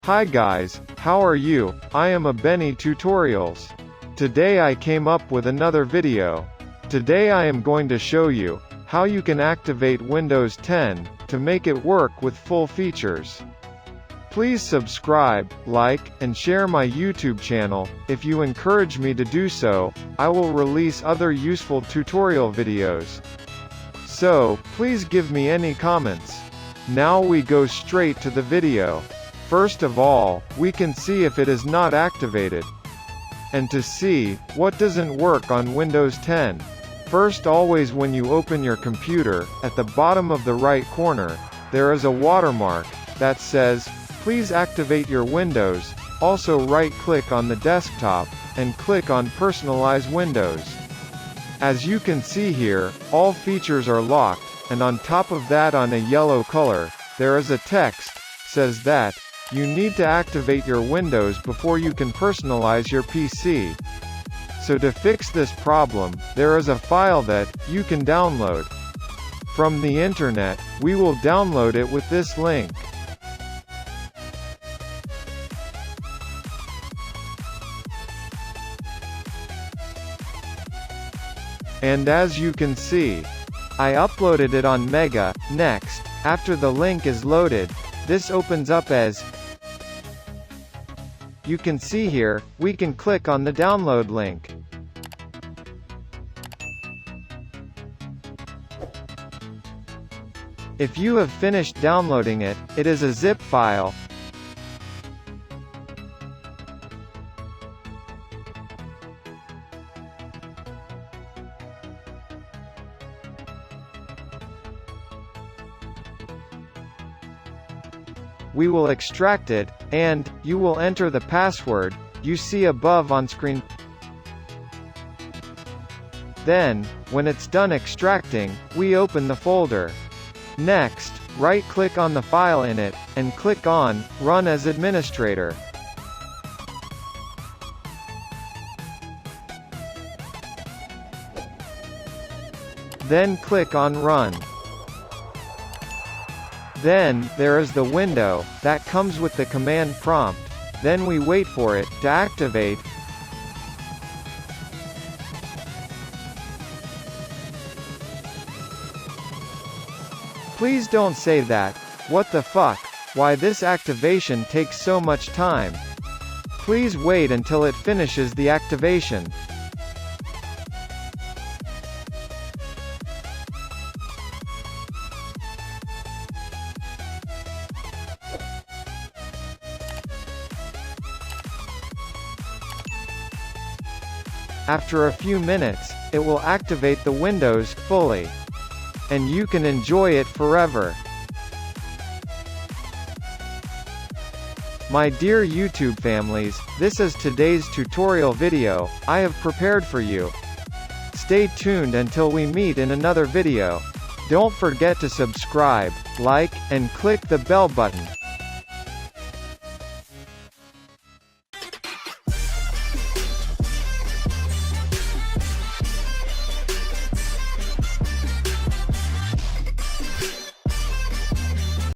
Hi guys, how are you? I am a Benny Tutorials. Today I came up with another video. Today I am going to show you how you can activate Windows 10 to make it work with full features. Please subscribe, like, and share my YouTube channel. If you encourage me to do so, I will release other useful tutorial videos. So, please give me any comments. Now we go straight to the video. First of all, we can see if it is not activated. And to see what doesn't work on Windows 10. First, always when you open your computer, at the bottom of the right corner, there is a watermark that says, "Please activate your Windows." Also right-click on the desktop, and click on Personalize Windows. As you can see here, all features are locked, and on top of that on a yellow color, there is a text, says that, you need to activate your Windows before you can personalize your PC. So to fix this problem, there is a file that you can download. From the internet, we will download it with this link. And as you can see, I uploaded it on Mega. Next, after the link is loaded, this opens up as you can see here. We can click on the download link. If you have finished downloading it, it is a zip file. We will extract it, and you will enter the password you see above on screen. Then, when it's done extracting, we open the folder. Next, right-click on the file in it, and click on Run as Administrator. Then click on Run. Then, there is the window that comes with the command prompt. Then we wait for it to activate. Please don't say that, "What the fuck? Why this activation takes so much time?" Please wait until it finishes the activation. After a few minutes, it will activate the Windows fully. And you can enjoy it forever. My dear YouTube families, this is today's tutorial video I have prepared for you. Stay tuned until we meet in another video. Don't forget to subscribe, like, and click the bell button.